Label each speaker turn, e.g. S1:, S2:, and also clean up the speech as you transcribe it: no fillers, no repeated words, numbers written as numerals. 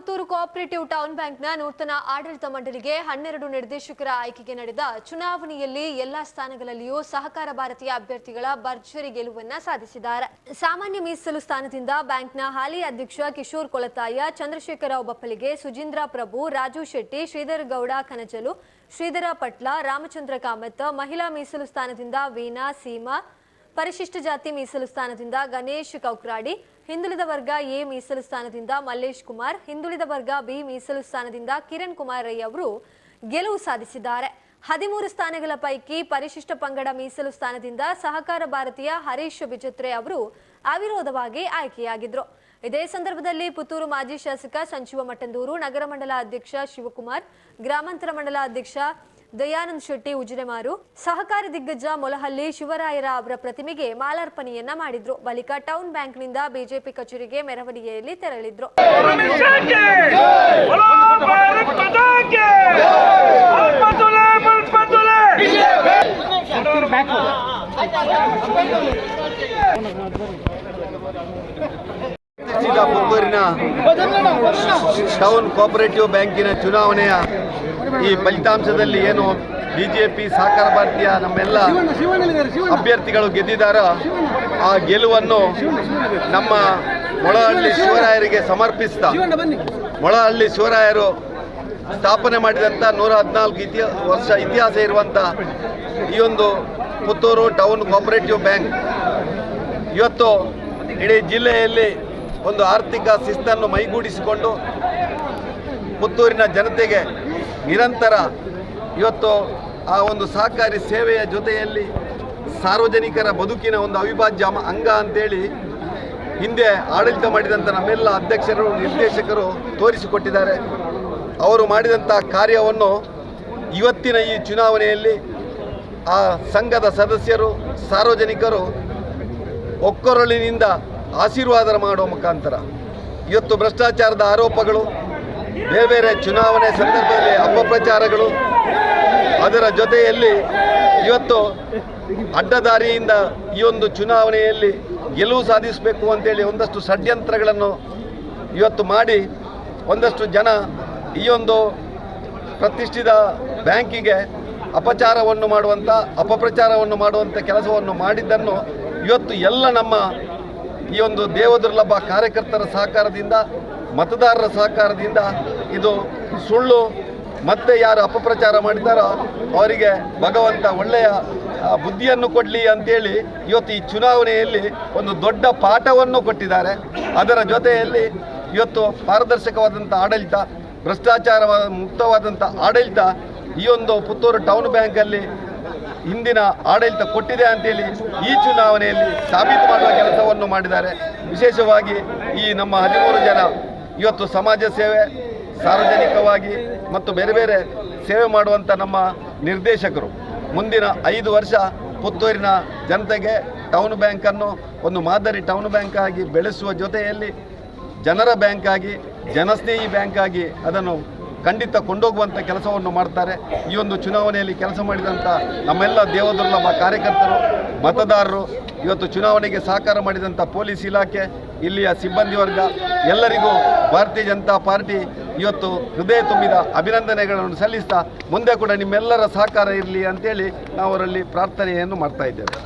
S1: Puttur cooperative town ಬ್ಯಾಂಕ್ನ ನೂತನ ಆಡಳಿತ ಮಂಡಳಿಗೆ 12 ನಿರ್ದೇಶಕರ ಆಯ್ಕೆಗೆ ನಡೆದ ಚುನಾವಣೆಯಲ್ಲಿ ಎಲ್ಲಾ ಸ್ಥಾನಗಳಲ್ಲಿಯೂ ಸಹಕಾರ ಭಾರತೀಯ ಅಭ್ಯರ್ಥಿಗಳ ಭರ್ಜರಿ ಗೆಲುವನ್ನು ಸಾಧಿಸಿದ್ದಾರೆ. ಸಾಮಾನ್ಯ ಮೀಸಲು ಸ್ಥಾನದಿಂದ ಬ್ಯಾಂಕ್ನ ಹಾಲಿ ಅಧ್ಯಕ್ಷ ಕಿಶೋರ್ ಕೊಳತಾಯ, ಚಂದ್ರಶೇಖರರಾವ್ ಬಪ್ಪಲಿಗೆ, ಸುಜೀಂದ್ರ ಪ್ರಭು, ರಾಜು ಶೆಟ್ಟಿ, ಶ್ರೀಧರ್ ಗೌಡ ಕನಜಲು, ಶ್ರೀಧರ ಪಟ್ಲ, ರಾಮಚಂದ್ರ ಕಾಮತ್, ಮಹಿಳಾ ಮೀಸಲು ಸ್ಥಾನದಿಂದ ವೀಣಾ ಸೀಮಾ, ಪರಿಶಿಷ್ಟ ಜಾತಿ ಮೀಸಲು ಸ್ಥಾನದಿಂದ ಗಣೇಶ್ ಕೌಕ್ರಾಡಿ, ಹಿಂದುಳಿದ ವರ್ಗ ಎ ಮೀಸಲು ಸ್ಥಾನದಿಂದ ಮಲ್ಲೇಶ್ ಕುಮಾರ್, ಹಿಂದುಳಿದ ವರ್ಗ ಬಿ ಮೀಸಲು ಸ್ಥಾನದಿಂದ ಕಿರಣ್ ಕುಮಾರ್ ರೈ ಅವರು ಗೆಲುವು ಸಾಧಿಸಿದ್ದಾರೆ. 13 ಸ್ಥಾನಗಳ ಪೈಕಿ ಪರಿಶಿಷ್ಟ ಪಂಗಡ ಮೀಸಲು ಸ್ಥಾನದಿಂದ ಸಹಕಾರ ಭಾರತೀಯ ಹರೀಶ್ ಬಿಜತ್ರೆ ಅವರು ಅವಿರೋಧವಾಗಿ ಆಯ್ಕೆಯಾಗಿದ್ರು. ಇದೇ ಸಂದರ್ಭದಲ್ಲಿ ಪುತ್ತೂರು ಮಾಜಿ ಶಾಸಕ ಸಂಜೀವ ಮಠಂದೂರು, ನಗರ ಮಂಡಲ ಅಧ್ಯಕ್ಷ ಶಿವಕುಮಾರ್, ಗ್ರಾಮಾಂತರ ಮಂಡಲ ಅಧ್ಯಕ್ಷ ದಯಾನಂದ್ ಶೆಟ್ಟಿ ಉಜಿರೆಮಾರು, ಸಹಕಾರಿ ದಿಗ್ಗಜ ಮೊಲಹಳ್ಳಿ ಶಿವರಾಯರ ಅವರ ಪ್ರತಿಮೆಗೆ ಮಾಲಾರ್ಪಣೆಯನ್ನ ಮಾಡಿದ್ರು. ಬಳಿಕ ಟೌನ್ ಬ್ಯಾಂಕ್ನಿಂದ ಬಿಜೆಪಿ ಕಚೇರಿಗೆ ಮೆರವಣಿಗೆಯಲ್ಲಿ ತೆರಳಿದ್ರು.
S2: ಪುತ್ತೂರಿನ ಟೌನ್ ಕೋಆಪರೇಟಿವ್ ಬ್ಯಾಂಕಿನ ಚುನಾವಣೆಯ ಈ ಫಲಿತಾಂಶದಲ್ಲಿ ಏನು ಬಿಜೆಪಿ ಸಹಕಾರ ಭಾರತೀಯ ನಮ್ಮೆಲ್ಲ ಅಭ್ಯರ್ಥಿಗಳು ಗೆದ್ದಿದ್ದಾರೋ ಆ ಗೆಲುವನ್ನು ನಮ್ಮ ಮೊಳಹಳ್ಳಿ ಶಿವರಾಯರಿಗೆ ಸಮರ್ಪಿಸ್ತಾ, ಮೊಳಹಳ್ಳಿ ಶಿವರಾಯರು ಸ್ಥಾಪನೆ ಮಾಡಿದಂಥ 114 ವರ್ಷ ಇತಿಹಾಸ ಇರುವಂಥ ಈ ಒಂದು ಪುತ್ತೂರು ಟೌನ್ ಕೋಆಪರೇಟಿವ್ ಬ್ಯಾಂಕ್ ಇವತ್ತು ಇಡೀ ಜಿಲ್ಲೆಯಲ್ಲಿ ಒಂದು ಆರ್ಥಿಕ ಶಿಸ್ತನ್ನು ಮೈಗೂಡಿಸಿಕೊಂಡು ಪುತ್ತೂರಿನ ಜನತೆಗೆ ನಿರಂತರ ಇವತ್ತು ಆ ಒಂದು ಸಹಕಾರಿ ಸೇವೆಯ ಜೊತೆಯಲ್ಲಿ ಸಾರ್ವಜನಿಕರ ಬದುಕಿನ ಒಂದು ಅವಿಭಾಜ್ಯ ಅಂಗ ಅಂತೇಳಿ ಹಿಂದೆ ಆಡಳಿತ ಮಾಡಿದಂಥ ನಮ್ಮೆಲ್ಲ ಅಧ್ಯಕ್ಷರು ನಿರ್ದೇಶಕರು ತೋರಿಸಿಕೊಟ್ಟಿದ್ದಾರೆ. ಅವರು ಮಾಡಿದಂಥ ಕಾರ್ಯವನ್ನು ಇವತ್ತಿನ ಈ ಚುನಾವಣೆಯಲ್ಲಿ ಆ ಸಂಘದ ಸದಸ್ಯರು ಸಾರ್ವಜನಿಕರು ಒಕ್ಕೊರಳಿನಿಂದ ಆಶೀರ್ವಾದ ಮಾಡುವ ಮುಖಾಂತರ ಇವತ್ತು ಭ್ರಷ್ಟಾಚಾರದ ಆರೋಪಗಳು, ಬೇರೆ ಬೇರೆ ಚುನಾವಣೆ ಸಂದರ್ಭದಲ್ಲಿ ಅಪಪ್ರಚಾರಗಳು, ಅದರ ಜೊತೆಯಲ್ಲಿ ಇವತ್ತು ಅಡ್ಡದಾರಿಯಿಂದ ಈ ಒಂದು ಚುನಾವಣೆಯಲ್ಲಿ ಗೆಲುವು ಸಾಧಿಸಬೇಕು ಅಂತೇಳಿ ಒಂದಷ್ಟು ಷಡ್ಯಂತ್ರಗಳನ್ನು ಇವತ್ತು ಮಾಡಿ ಒಂದಷ್ಟು ಜನ ಈ ಒಂದು ಪ್ರತಿಷ್ಠಿತ ಬ್ಯಾಂಕಿಗೆ ಅಪಪ್ರಚಾರವನ್ನು ಮಾಡುವಂಥ ಕೆಲಸವನ್ನು ಮಾಡಿದ್ದನ್ನು ಇವತ್ತು ಎಲ್ಲ ನಮ್ಮ ಈ ಒಂದು ದೇವದುರ್ಲಭ ಕಾರ್ಯಕರ್ತರ ಸಹಕಾರದಿಂದ, ಮತದಾರರ ಸಹಕಾರದಿಂದ ಇದು ಸುಳ್ಳು, ಮತ್ತೆ ಯಾರು ಅಪಪ್ರಚಾರ ಮಾಡಿದ್ದಾರೋ ಅವರಿಗೆ ಭಗವಂತ ಒಳ್ಳೆಯ ಬುದ್ಧಿಯನ್ನು ಕೊಡಲಿ ಅಂತೇಳಿ ಇವತ್ತು ಈ ಚುನಾವಣೆಯಲ್ಲಿ ಒಂದು ದೊಡ್ಡ ಪಾಠವನ್ನು ಕೊಟ್ಟಿದ್ದಾರೆ. ಅದರ ಜೊತೆಯಲ್ಲಿ ಇವತ್ತು ಪಾರದರ್ಶಕವಾದಂಥ ಆಡಳಿತ, ಭ್ರಷ್ಟಾಚಾರ ಮುಕ್ತವಾದಂಥ ಆಡಳಿತ ಈ ಒಂದು ಪುತ್ತೂರು ಟೌನ್ ಬ್ಯಾಂಕಲ್ಲಿ ಹಿಂದಿನ ಆಡಳಿತ ಕೊಟ್ಟಿದೆ ಅಂತೇಳಿ ಈ ಚುನಾವಣೆಯಲ್ಲಿ ಸಾಬೀತು ಮಾಡುವ ಕೆಲಸವನ್ನು ಮಾಡಿದ್ದಾರೆ. ವಿಶೇಷವಾಗಿ ಈ ನಮ್ಮ 13 ಜನ ಇವತ್ತು ಸಮಾಜ ಸೇವೆ, ಸಾರ್ವಜನಿಕವಾಗಿ ಮತ್ತು ಬೇರೆ ಬೇರೆ ಸೇವೆ ಮಾಡುವಂಥ ನಮ್ಮ ನಿರ್ದೇಶಕರು ಮುಂದಿನ 5 ವರ್ಷ ಪುತ್ತೂರಿನ ಜನತೆಗೆ ಟೌನ್ ಬ್ಯಾಂಕನ್ನು ಒಂದು ಮಾದರಿ ಟೌನ್ ಬ್ಯಾಂಕ್ ಆಗಿ ಬೆಳೆಸುವ ಜೊತೆಯಲ್ಲಿ ಜನರ ಬ್ಯಾಂಕ್ ಆಗಿ, ಜನಸ್ನೇಹಿ ಬ್ಯಾಂಕ್ ಆಗಿ ಅದನ್ನು ಖಂಡಿತ ಕೊಂಡೋಗುವಂಥ ಕೆಲಸವನ್ನು ಮಾಡ್ತಾರೆ. ಈ ಒಂದು ಚುನಾವಣೆಯಲ್ಲಿ ಕೆಲಸ ಮಾಡಿದಂಥ ನಮ್ಮೆಲ್ಲ ದೇವದುರ್ಲಭ ಕಾರ್ಯಕರ್ತರು, ಮತದಾರರು, ಇವತ್ತು ಚುನಾವಣೆಗೆ ಸಹಕಾರ ಮಾಡಿದಂಥ ಪೊಲೀಸ್ ಇಲಾಖೆ, ಇಲ್ಲಿಯ ಸಿಬ್ಬಂದಿ ವರ್ಗ ಎಲ್ಲರಿಗೂ ಭಾರತೀಯ ಜನತಾ ಪಾರ್ಟಿ ಇವತ್ತು ಹೃದಯ ತುಂಬಿದ ಅಭಿನಂದನೆಗಳನ್ನು ಸಲ್ಲಿಸ್ತಾ ಮುಂದೆ ಕೂಡ ನಿಮ್ಮೆಲ್ಲರ ಸಹಕಾರ ಇರಲಿ ಅಂತೇಳಿ ನಾವು ಅವರಲ್ಲಿ ಪ್ರಾರ್ಥನೆಯನ್ನು ಮಾಡ್ತಾ ಇದ್ದೇವೆ.